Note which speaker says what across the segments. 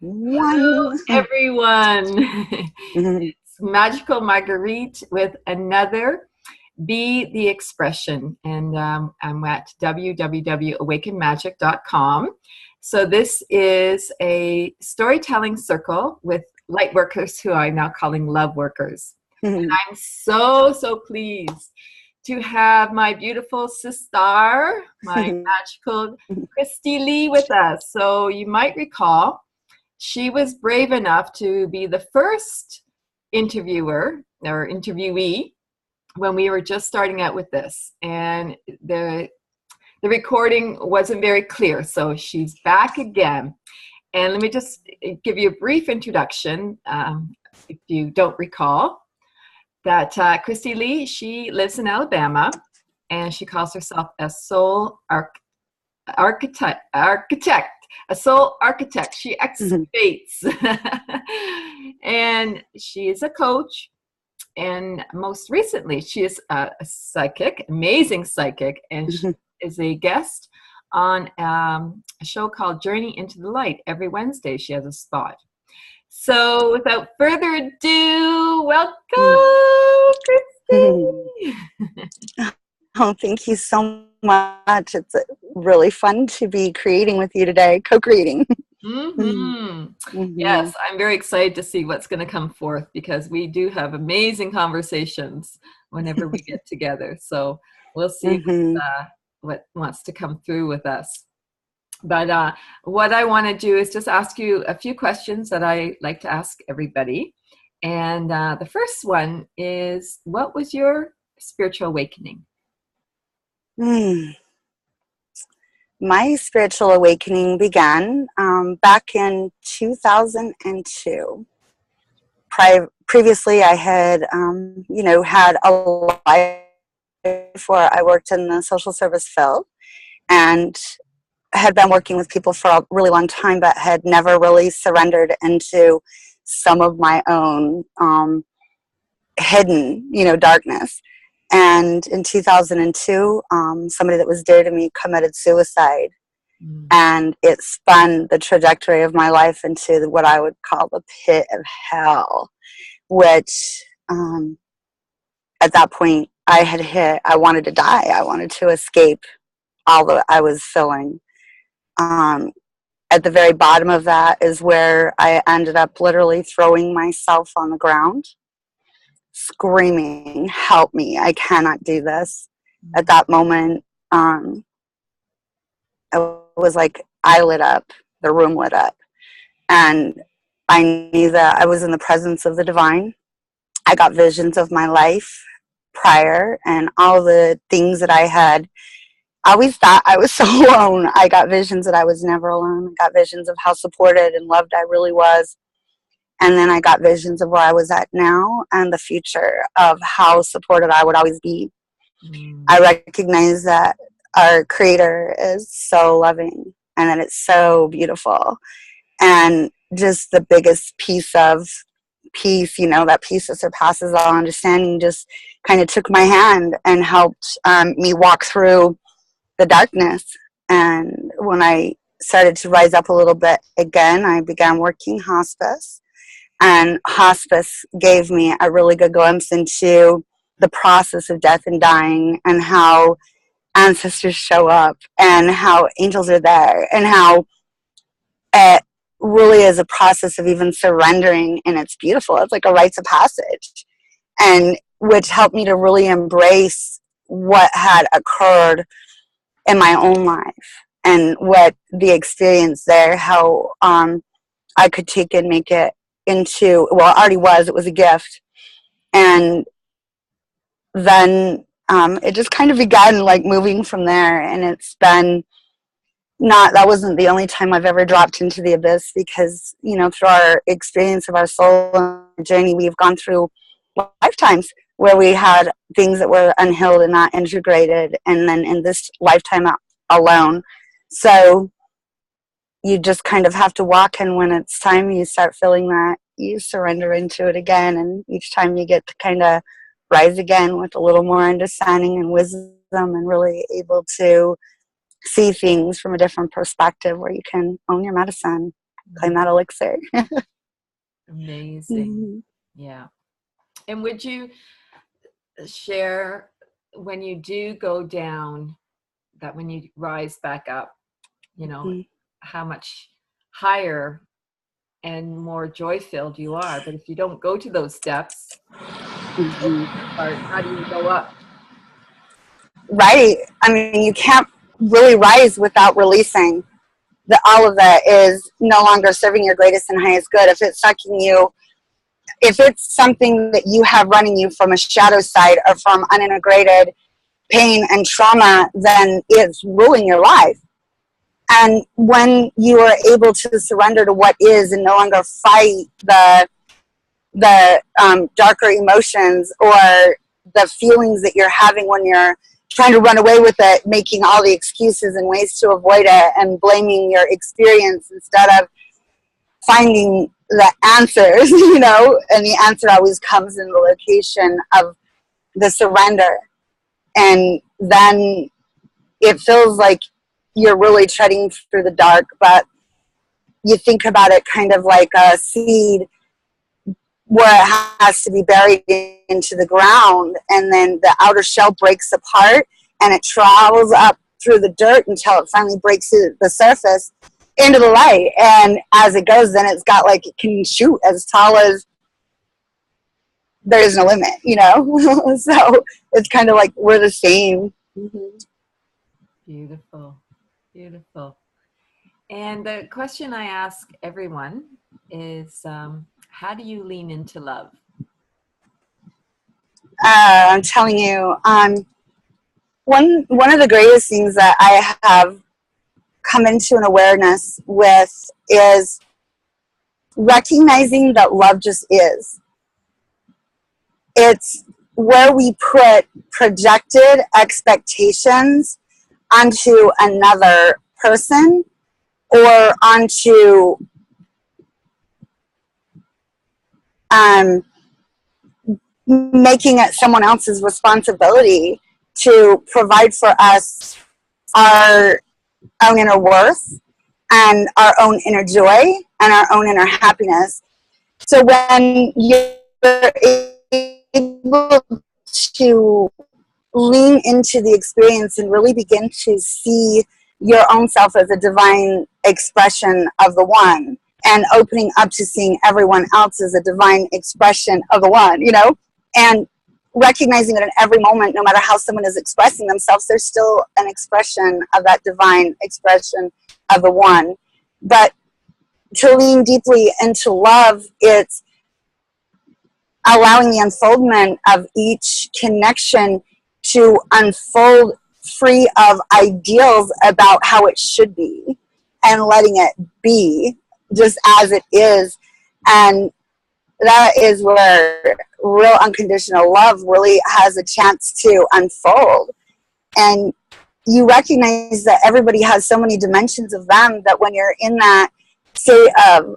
Speaker 1: One.
Speaker 2: Everyone. It's Magical Margarit with another Be the Expression. And I'm at www.awakenmagic.com. So this is a storytelling circle with light workers who I'm now calling love workers. And I'm so pleased to have my beautiful sister, my magical Kristy Lee with us. So you might recall she was brave enough to be the first interviewer or interviewee when we were just starting out with this. And the recording wasn't very clear, so she's back again. And let me just give you a brief introduction, if you don't recall, that Kristy Lee, she lives in Alabama, and she calls herself a soul architect. A soul architect. She excavates. And she is a coach. And most recently, she is a psychic, amazing psychic. And she is a guest on a show called Journey into the Light. Every Wednesday, she has a spot. So without further ado, welcome, Kristy.
Speaker 1: Oh, thank you so much. It's really fun to be creating with you today, co-creating.
Speaker 2: Yes, I'm very excited to see what's going to come forth, because we do have amazing conversations whenever we get together. So we'll see what wants to come through with us. But what I want to do is just ask you a few questions that I like to ask everybody. And the first one is, what was your spiritual awakening?
Speaker 1: My spiritual awakening began back in 2002. Previously, I had, had a life where I worked in the social service field and had been working with people for a really long time, but had never really surrendered into some of my own hidden, darkness. And in 2002, somebody that was dear to me committed suicide. And it spun the trajectory of my life into what I would call the pit of hell, which at that point I had hit. I wanted to die. I wanted to escape all that I was feeling. At the very bottom of that is where I ended up literally throwing myself on the ground, screaming, "Help me, I cannot do this." At that moment, it was like I lit up, the room lit up, and I knew that I was in the presence of the divine. I got visions of my life prior and all the things that I had. I always thought I was so alone. I got visions that I was never alone. I got visions of how supported and loved I really was. And then I got visions of where I was at now and the future of how supported I would always be. I recognize that our Creator is so loving and that it's so beautiful. And just the biggest piece of peace, that peace that surpasses all understanding, just kind of took my hand and helped me walk through the darkness. And when I started to rise up a little bit again, I began working hospice. And hospice gave me a really good glimpse into the process of death and dying, and how ancestors show up, and how angels are there, and how it really is a process of even surrendering. And it's beautiful. It's like a rites of passage, and which helped me to really embrace what had occurred in my own life, and what the experience there, how I could take and make it into, well, it already was, it was a gift. And then it just kind of began like moving from there. And it's been that wasn't the only time I've ever dropped into the abyss, because, through our experience of our soul journey, we've gone through lifetimes where we had things that were unhealed and not integrated, and then in this lifetime alone. So you just kind of have to walk, and when it's time you start feeling that, you surrender into it again, and each time you get to kind of rise again with a little more understanding and wisdom, and really able to see things from a different perspective, where you can own your medicine. claim that elixir.
Speaker 2: Amazing. Yeah. And would you share, when you do go down, that when you rise back up, you know, how much higher and more joy-filled you are? But if you don't go to those steps, how do you go up?
Speaker 1: Right. I mean, you can't really rise without releasing. That all of that is no longer serving your greatest and highest good. If it's sucking you, if it's something that you have running you from a shadow side or from unintegrated pain and trauma, then it's ruling your life. And when you are able to surrender to what is and no longer fight the darker emotions or the feelings that you're having when you're trying to run away with it, making all the excuses and ways to avoid it and blaming your experience instead of finding the answers, you know, and the answer always comes in the location of the surrender. And then it feels like you're really treading through the dark, but you think about it kind of like a seed where it has to be buried into the ground, and then the outer shell breaks apart and it travels up through the dirt until it finally breaks through the surface into the light. And as it goes, then it's got like, it can shoot as tall as there is no limit, you know. So it's kind of like we're the same.
Speaker 2: Beautiful, beautiful. And the question I ask everyone is, how do you lean into love?
Speaker 1: I'm telling you, one of the greatest things that I have come into an awareness with is recognizing that love just is. It's where we put projected expectations onto another person or onto making it someone else's responsibility to provide for us our own inner worth and our own inner joy and our own inner happiness. So when you're able to lean into the experience and really begin to see your own self as a divine expression of the one, and opening up to seeing everyone else as a divine expression of the one, you know, and recognizing that in every moment, no matter how someone is expressing themselves, there's still an expression of that divine expression of the one. But to lean deeply into love, it's allowing the unfoldment of each connection to unfold free of ideals about how it should be, and letting it be just as it is. And that is where real unconditional love really has a chance to unfold. And you recognize that everybody has so many dimensions of them, that when you're in that state of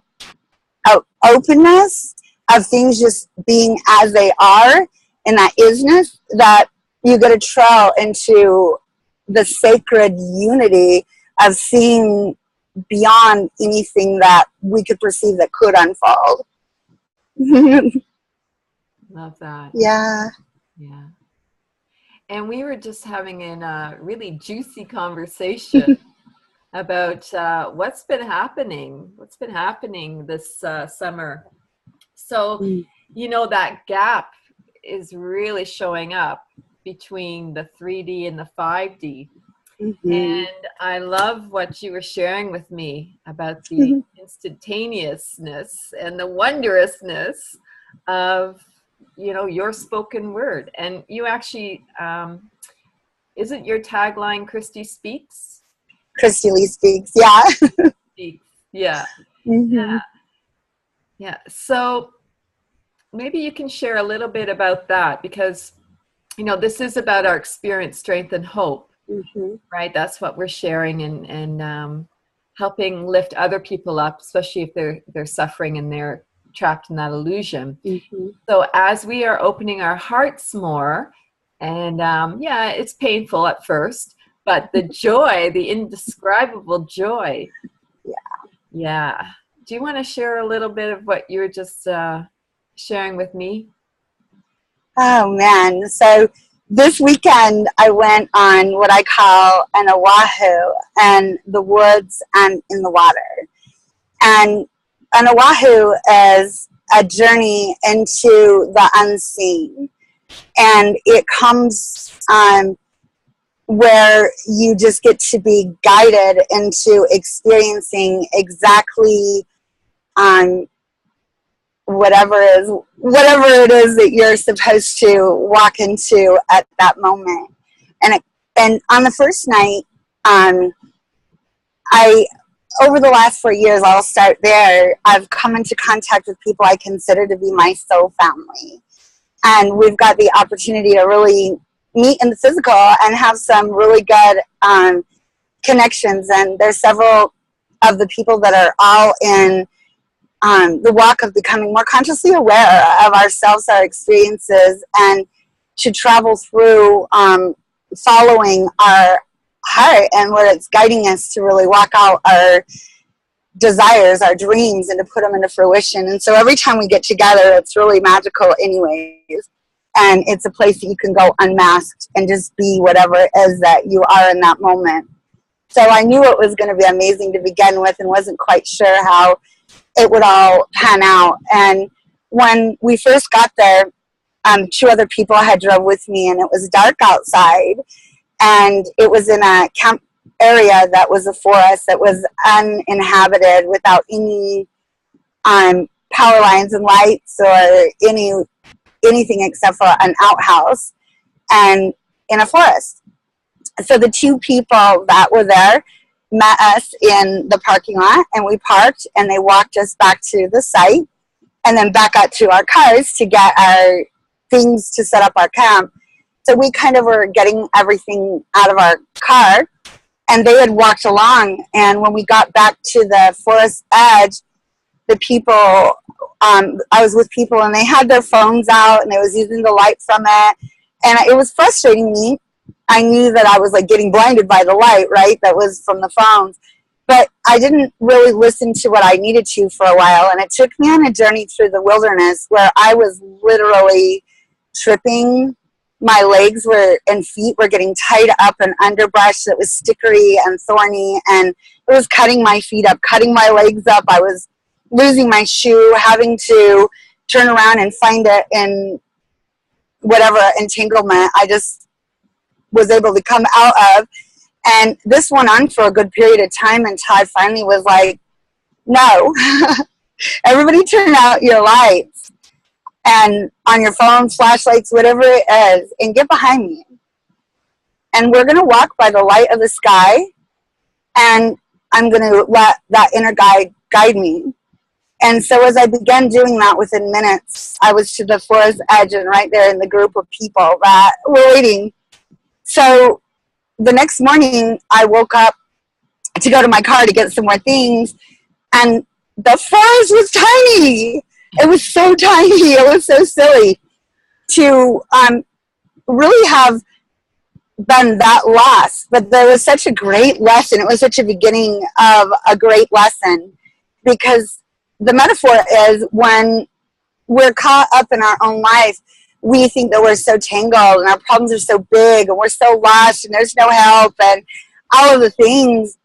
Speaker 1: openness, of things just being as they are, in that isness, that you get a trail into the sacred unity of seeing beyond anything that we could perceive that could unfold.
Speaker 2: Love that.
Speaker 1: Yeah.
Speaker 2: Yeah. And we were just having a really juicy conversation about what's been happening this summer. So, you know, that gap is really showing up between the 3D and the 5D. And I love what you were sharing with me about the instantaneousness and the wondrousness of, you know, your spoken word. And you actually, isn't your tagline Kristy speaks?
Speaker 1: Kristy speaks, yeah.
Speaker 2: Speaks. Yeah. Yeah. Yeah. So maybe you can share a little bit about that, because, you know, this is about our experience, strength, and hope. Right? That's what we're sharing, and helping lift other people up, especially if they're suffering and they're trapped in that illusion. So as we are opening our hearts more, and yeah, it's painful at first, but the joy, the indescribable joy. Yeah. do you want to share a little bit of what you were just sharing with me?
Speaker 1: Oh man. So this weekend I went on what I call an Oahu, and the woods and in the water. And an Oahu is a journey into the unseen. And it comes where you just get to be guided into experiencing exactly whatever it is that you're supposed to walk into at that moment. And on the first night, I over the last 4 years, I'll start there, I've come into contact with people I consider to be my soul family. And we've got the opportunity to really meet in the physical and have some really good connections. And there's several of the people that are all in the walk of becoming more consciously aware of ourselves, our experiences, and to travel through following our heart and where it's guiding us to really walk out our desires, our dreams, and to put them into fruition. And so every time we get together, it's really magical anyways. And it's a place that you can go unmasked and just be whatever it is that you are in that moment. So I knew it was going to be amazing to begin with and wasn't quite sure how it would all pan out. And when we first got there, 2 other people had drove with me, and it was dark outside. And it was in a camp area that was a forest that was uninhabited, without any power lines and lights or anything except for an outhouse, and in a forest. So the 2 people that were there met us in the parking lot, and we parked, and they walked us back to the site and then back up to our cars to get our things to set up our camp. So we kind of were getting everything out of our car, and they had walked along. And when we got back to the forest edge, the people, I was with people, and they had their phones out, and they was using the light from it. And it was frustrating me. I knew that I was like getting blinded by the light, right? That was from the phones. But I didn't really listen to what I needed to for a while. And it took me on a journey through the wilderness where I was literally tripping. My legs and feet were getting tied up in underbrush that was stickery and thorny, and it was cutting my feet up, cutting my legs up. I was losing my shoe, having to turn around and find it in whatever entanglement I just was able to come out of. And this went on for a good period of time until I finally was like, no, everybody turn out your lights and on your phone, flashlights, whatever it is, and get behind me. And we're going to walk by the light of the sky, and I'm going to let that inner guide me. And so as I began doing that, within minutes, I was to the forest edge and right there in the group of people that were waiting. So the next morning, I woke up to go to my car to get some more things, and the forest was tiny. It was so tiny. It was so silly to really have been that lost. But there was such a great lesson. It was such a beginning of a great lesson, because the metaphor is when we're caught up in our own life, we think that we're so tangled and our problems are so big and we're so lost and there's no help and all of the things.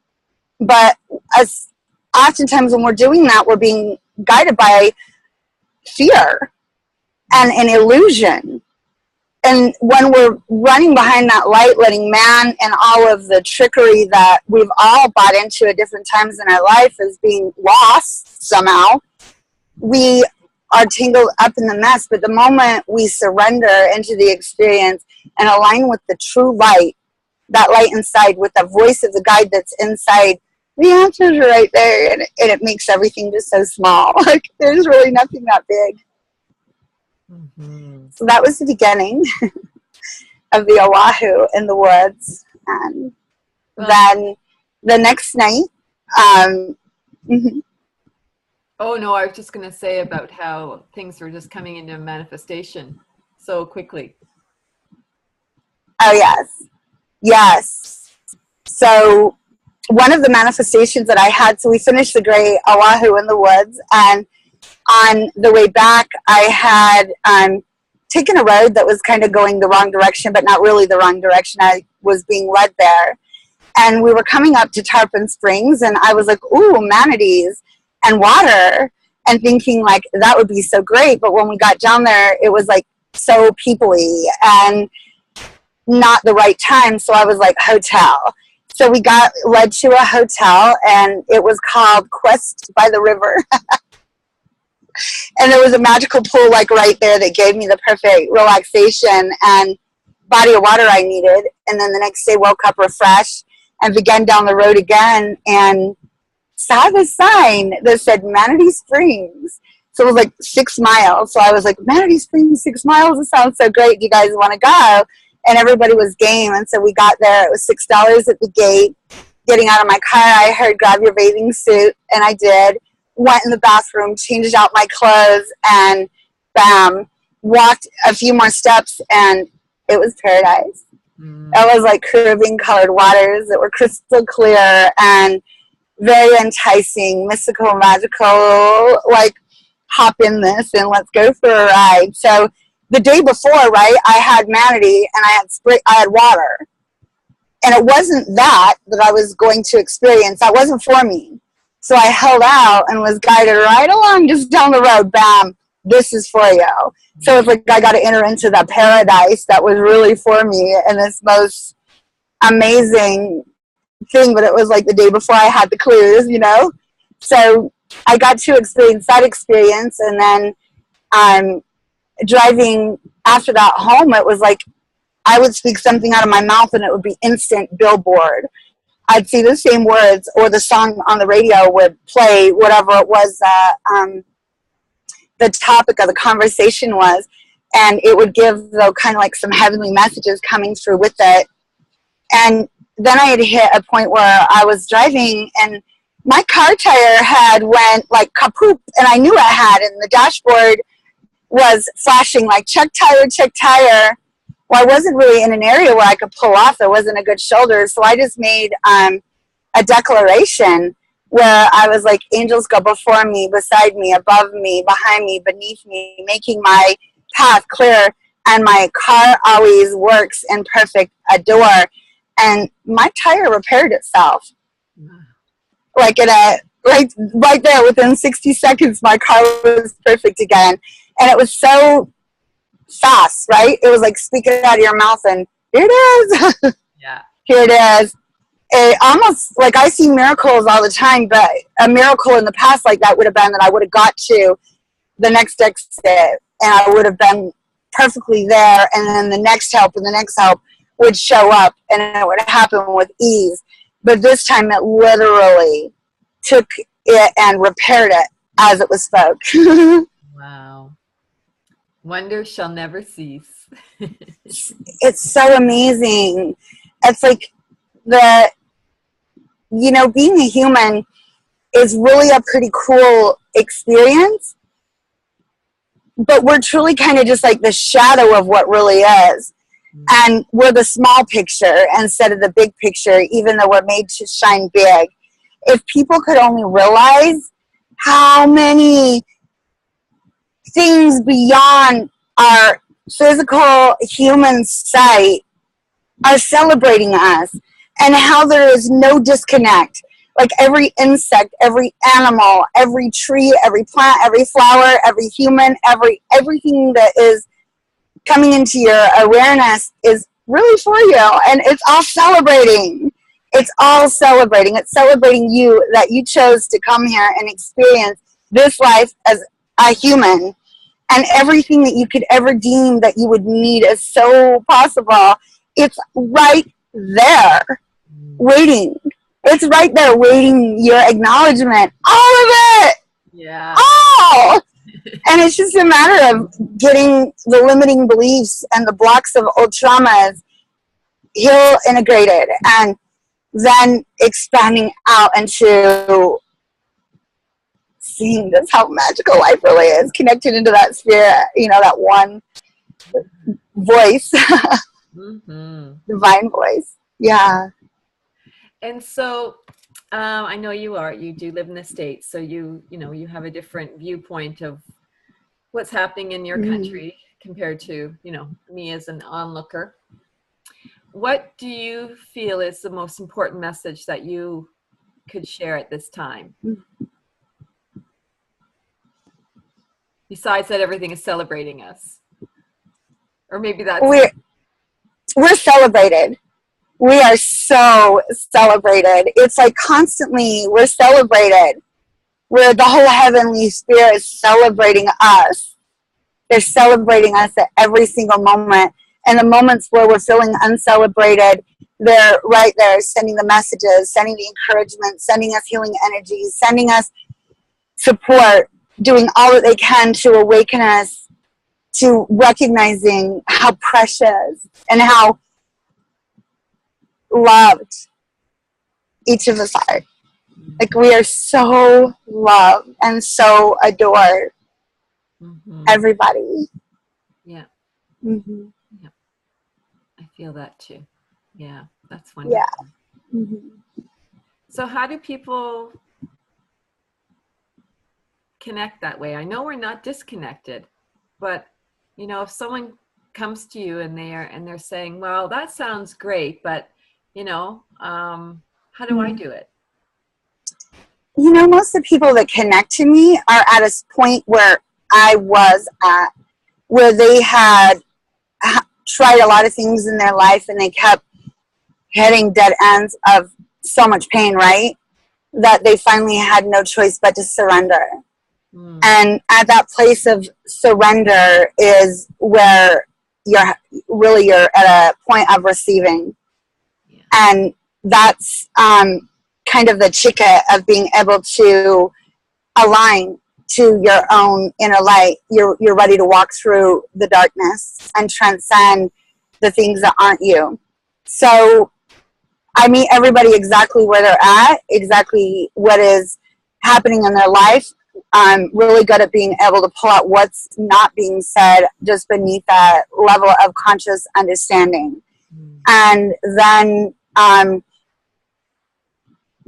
Speaker 1: But as oftentimes when we're doing that, we're being guided by fear and an illusion. And when we're running behind that light, letting man and all of the trickery that we've all bought into at different times in our life as being lost somehow, we are tangled up in the mess. But the moment we surrender into the experience and align with the true light, that light inside, with the voice of the guide that's inside, the answers are right there, and it makes everything just so small. Like there's really nothing that big. Mm-hmm. So that was the beginning of the Oahu in the woods. And then the next night,
Speaker 2: oh no, I was just going to say about how things were just coming into manifestation so quickly.
Speaker 1: Oh yes. Yes. So one of the manifestations that I had, so we finished the great Oahu in the woods, and on the way back, I had taken a road that was kind of going the wrong direction, but not really the wrong direction. I was being led there. And we were coming up to Tarpon Springs, and I was like, ooh, manatees and water, and thinking like that would be so great. But when we got down there, it was like so people-y and not the right time. So I was like, hotel. So we got led to a hotel, and it was called Quest by the River. And there was a magical pool like right there that gave me the perfect relaxation and body of water I needed. And then the next day woke up refreshed and began down the road again and saw this sign that said Manatee Springs. So it was like 6 miles. So I was like, Manatee Springs, 6 miles? It sounds so great. Do you guys want to go? And everybody was game. And so we got there. It was $6 at the gate. Getting out of my car, I heard, grab your bathing suit. And I did. Went in the bathroom, changed out my clothes, and bam, walked a few more steps, and it was paradise. It was like Caribbean colored waters that were crystal clear and very enticing, mystical, magical, like hop in this and let's go for a ride. So the day before, right, I had manatee and I had water. And it wasn't that I was going to experience. That wasn't for me. So I held out and was guided right along just down the road. Bam, this is for you. So it's like I got to enter into that paradise that was really for me and this most amazing thing. But it was like the day before I had the clues, you know. So I got to experience that experience. And then driving after that home, it was like I would speak something out of my mouth and it would be instant billboard. I'd see the same words, or the song on the radio would play, whatever it was the topic of the conversation was, and it would give though kind of like some heavenly messages coming through with it. And then I had hit a point where I was driving and my car tire had went like kapoop, and I knew it had, and the dashboard was flashing like check tire, check tire. Well, I wasn't really in an area where I could pull off. There wasn't a good shoulder. So I just made a declaration where I was like, angels go before me, beside me, above me, behind me, beneath me, making my path clear. And my car always works in perfect adore. And my tire repaired itself. Like right there within 60 seconds, my car was perfect again. And it was so fast, right? It was like speaking out of your mouth and here it is.
Speaker 2: Yeah.
Speaker 1: Here it is. It almost like I see miracles all the time, but a miracle in the past like that would have been that I would have got to the next exit and I would have been perfectly there, and then the next help and the next help would show up and it would happen with ease. But this time it literally took it and repaired it as it was spoke.
Speaker 2: Wow. Wonder shall never cease.
Speaker 1: It's so amazing. It's like being a human is really a pretty cool experience, but we're truly kind of just like the shadow of what really is. And we're the small picture instead of the big picture, even though we're made to shine big. If people could only realize how many things beyond our physical human sight are celebrating us, and how there is no disconnect. Like every insect, every animal, every tree, every plant, every flower, every human, everything that is coming into your awareness is really for you, and it's all celebrating. It's all celebrating. It's celebrating you, that you chose to come here and experience this life as a human. And everything that you could ever deem that you would need is so possible. It's right there waiting. It's right there waiting your acknowledgement. All of it.
Speaker 2: Yeah.
Speaker 1: All. And it's just a matter of getting the limiting beliefs and the blocks of old traumas heal integrated, and then expanding out into seeing just how magical life really is, connected into that spirit, that one voice, divine voice. Yeah.
Speaker 2: And so I know you are. You do live in the States, so you know, you have a different viewpoint of what's happening in your country compared to, you know, me as an onlooker. What do you feel is the most important message that you could share at this time? Besides that everything is celebrating us. Or maybe that's...
Speaker 1: We're celebrated. We are so celebrated. It's like constantly we're celebrated. Where the whole heavenly spirit is celebrating us. They're celebrating us at every single moment. And the moments where we're feeling uncelebrated, they're right there sending the messages, sending the encouragement, sending us healing energies, sending us support, doing all that they can to awaken us to recognizing how precious and how loved each of us are. Like, we are so loved and so adored. Everybody.
Speaker 2: Yeah.
Speaker 1: Yeah.
Speaker 2: I feel that too. Yeah, that's wonderful.
Speaker 1: Yeah.
Speaker 2: So how do people connect that way? I know we're not disconnected, but you know, if someone comes to you and they're saying, well, that sounds great, but you know, how do I do it?
Speaker 1: You know, most of the people that connect to me are at a point where I was at, where they had tried a lot of things in their life and they kept hitting dead ends of so much pain, right? That they finally had no choice but to surrender. And at that place of surrender is where you're at a point of receiving.
Speaker 2: Yeah.
Speaker 1: And that's kind of the ticket of being able to align to your own inner light. You're ready to walk through the darkness and transcend the things that aren't you. So I meet everybody exactly where they're at, exactly what is happening in their life. I'm really good at being able to pull out what's not being said just beneath that level of conscious understanding. And then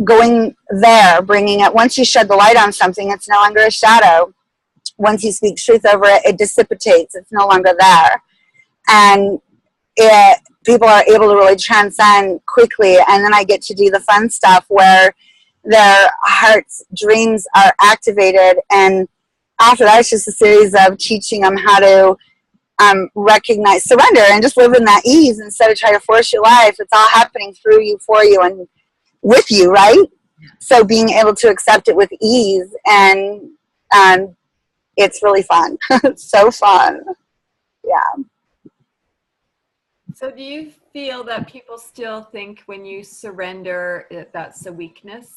Speaker 1: going there, bringing it, once you shed the light on something, it's no longer a shadow. Once you speak truth over it, it dissipates. It's no longer there. And people are able to really transcend quickly. And then I get to do the fun stuff where their heart's dreams are activated. And after that, it's just a series of teaching them how to recognize, surrender, and just live in that ease instead of trying to force your life. It's all happening through you, for you, and with you, right? So being able to accept it with ease, and it's really fun. It's so fun. Yeah.
Speaker 2: So do you feel that people still think when you surrender that's a weakness?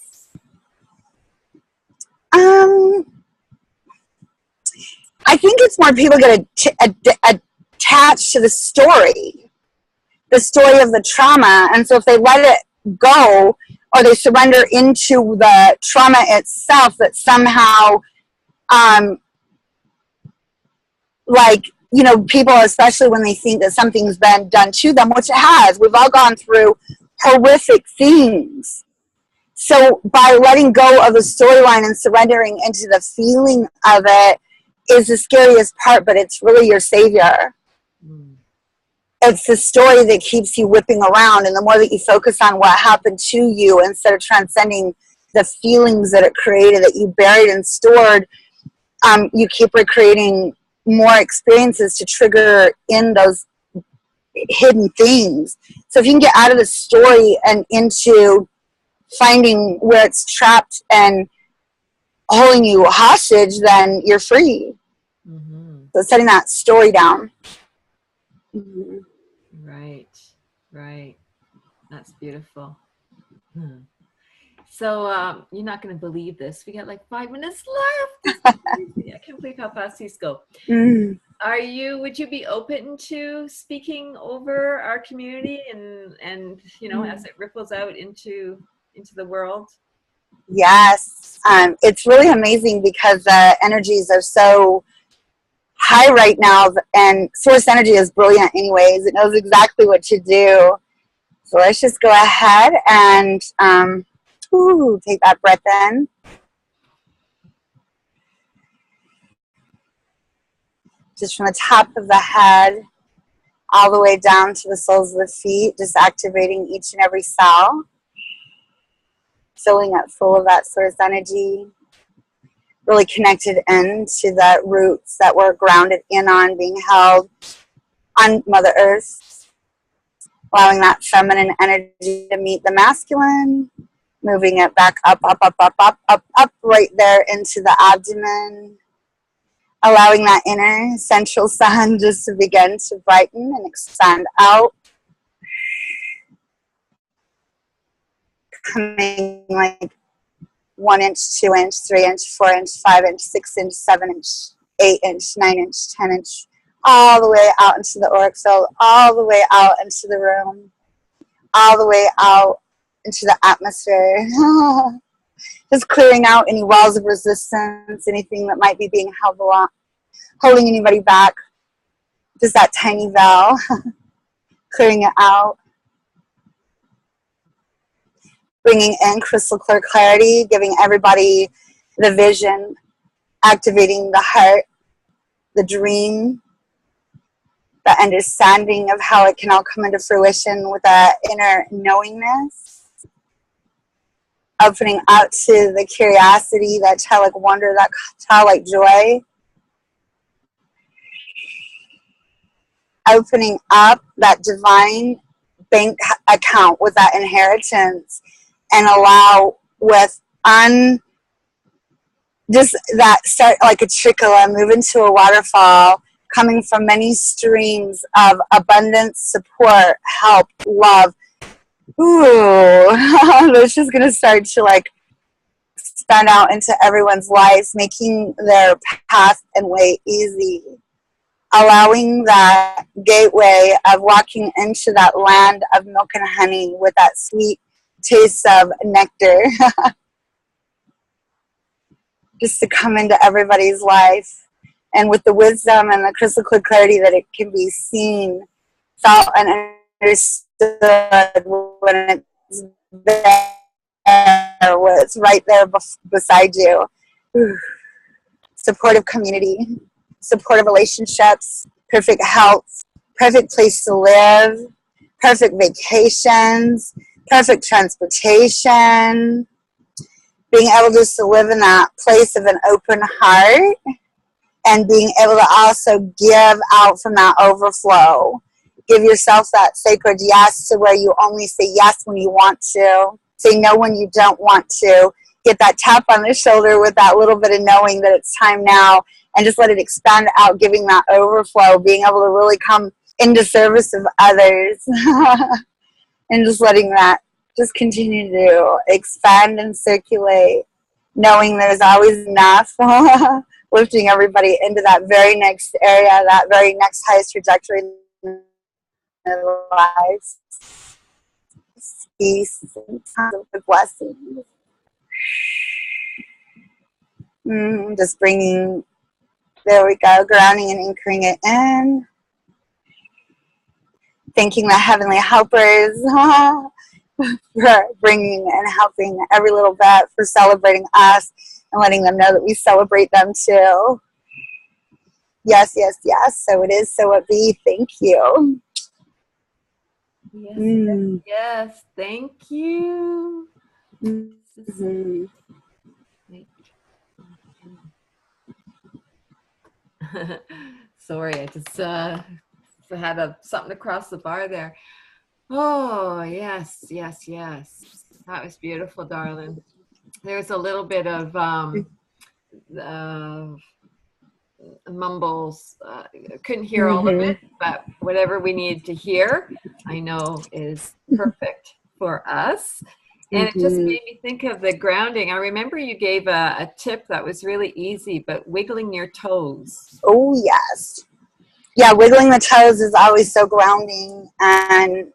Speaker 1: I think it's more people get attached to the story of the trauma. And so if they let it go, or they surrender into the trauma itself, that somehow, like, you know, people, especially when they think that something's been done to them, which it has. We've all gone through horrific things. So by letting go of the storyline and surrendering into the feeling of it is the scariest part, but it's really your savior. It's the story that keeps you whipping around, and the more that you focus on what happened to you instead of transcending the feelings that it created, that you buried and stored, you keep recreating more experiences to trigger in those hidden things. So if you can get out of the story and into finding where it's trapped and holding you hostage, then you're free. So setting that story down.
Speaker 2: Right. That's beautiful. So you're not going to believe this. We got like 5 minutes left. I can't believe how fast these go. Would you be open to speaking over our community and you know, as it ripples out into the world?
Speaker 1: Yes. It's really amazing because the energies are so high right now, and source energy is brilliant anyways. It knows exactly what to do. So let's just go ahead and Ooh, take that breath in. Just from the top of the head all the way down to the soles of the feet, just activating each and every cell, filling it full of that source energy, really connected in to the roots that we're grounded in on, being held on Mother Earth, allowing that feminine energy to meet the masculine, moving it back up, up, up, up, up, up, up, right there into the abdomen, allowing that inner central sun just to begin to brighten and expand out, coming like 1 inch, 2 inch, 3 inch, 4 inch, 5 inch, 6 inch, 7 inch, 8 inch, 9 inch, 10 inch, all the way out into the auric field, all the way out into the room, all the way out into the atmosphere. Just clearing out any walls of resistance, anything that might be being held along, holding anybody back. Just that tiny veil, clearing it out. Bringing in crystal clear clarity, giving everybody the vision, activating the heart, the dream, the understanding of how it can all come into fruition with that inner knowingness. Opening up to the curiosity, that childlike wonder, that childlike joy. Opening up that divine bank account with that inheritance, and allow with just that start like a trickle and move into a waterfall, coming from many streams of abundance, support, help, love. Ooh, that's just gonna start to like stand out into everyone's lives, making their path and way easy. Allowing that gateway of walking into that land of milk and honey with that sweet taste of nectar just to come into everybody's life, and with the wisdom and the crystal clear clarity that it can be seen, felt, and understood when it's there, when it's right there beside you. Supportive community, supportive relationships, perfect health, perfect place to live, perfect vacations, perfect transportation, being able just to live in that place of an open heart, and being able to also give out from that overflow. Give yourself that sacred yes, to where you only say yes when you want to, say no when you don't want to. Get that tap on the shoulder with that little bit of knowing that it's time now, and just let it expand out, giving that overflow, being able to really come into service of others. And just letting that just continue to expand and circulate, knowing there's always enough, lifting everybody into that very next area, that very next highest trajectory in their lives. Peace and tons of blessings. Just bringing, there we go, grounding and anchoring it in. Thanking the heavenly helpers for bringing and helping every little bit, for celebrating us and letting them know that we celebrate them too. Yes, yes, yes. So it is, so it be. Thank you.
Speaker 2: Yes, yes, yes. Thank you.
Speaker 1: Mm-hmm.
Speaker 2: Sorry, I just had something across the bar there. Oh, yes, yes, yes. That was beautiful, darling. There's a little bit of mumbles. Couldn't hear all of it, but whatever we need to hear, I know is perfect for us. And it just made me think of the grounding. I remember you gave a tip that was really easy, but wiggling your toes.
Speaker 1: Oh, yes. Yeah, wiggling the toes is always so grounding. And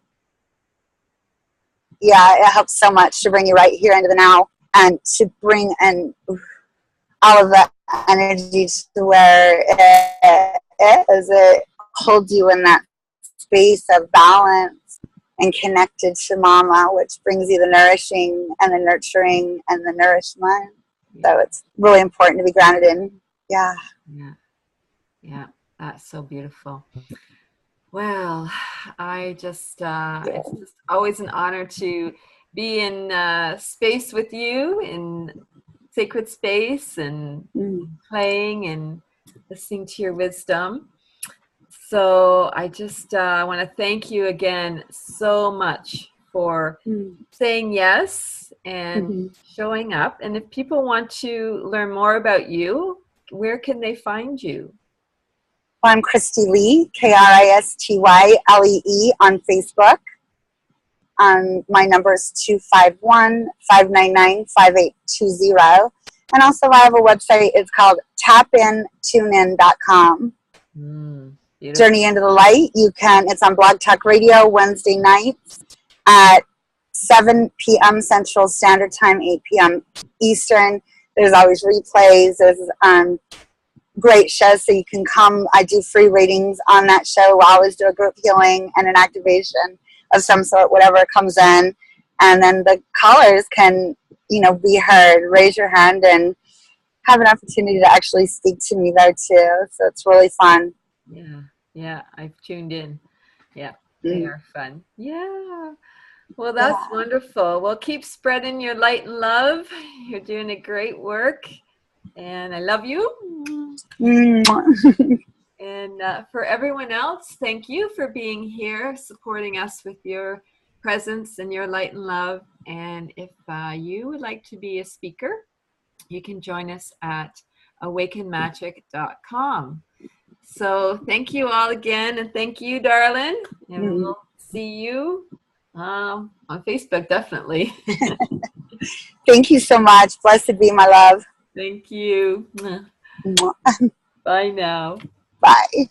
Speaker 1: yeah, it helps so much to bring you right here into the now, and to bring in all of that energy to where it holds you in that space of balance and connected to Mama, which brings you the nourishing and the nurturing and the nourishment. So it's really important to be grounded in. Yeah.
Speaker 2: Yeah. Yeah. That's so beautiful. Well, it's just always an honor to be in space with you, in sacred space, and playing and listening to your wisdom. So I just want to thank you again so much for saying yes and showing up. And if people want to learn more about you, where can they find you?
Speaker 1: Well, I'm Kristy Lee, Kristyle on Facebook. My number is 251-599-5820. And also I have a website. It's called tapintunein.com. Journey into the Light. It's on Blog Talk Radio Wednesday nights at 7 p.m. Central Standard Time, 8 p.m. Eastern. There's always replays. There's great shows, so you can come. I do free readings on that show. I always do a group healing and an activation of some sort, whatever comes in. And then the callers can, be heard. Raise your hand and have an opportunity to actually speak to me there too. So it's really fun.
Speaker 2: Yeah, I've tuned in. Yeah, they are fun. Yeah. Well, that's wonderful. Well, keep spreading your light and love. You're doing a great work, and I love you. And for everyone else, thank you for being here, supporting us with your presence and your light and love. And if you would like to be a speaker, you can join us at awakenmagic.com. So thank you all again, and thank you, darling. And we'll see you on Facebook, definitely.
Speaker 1: Thank you so much. Blessed be, my love.
Speaker 2: Thank you. Bye now.
Speaker 1: Bye.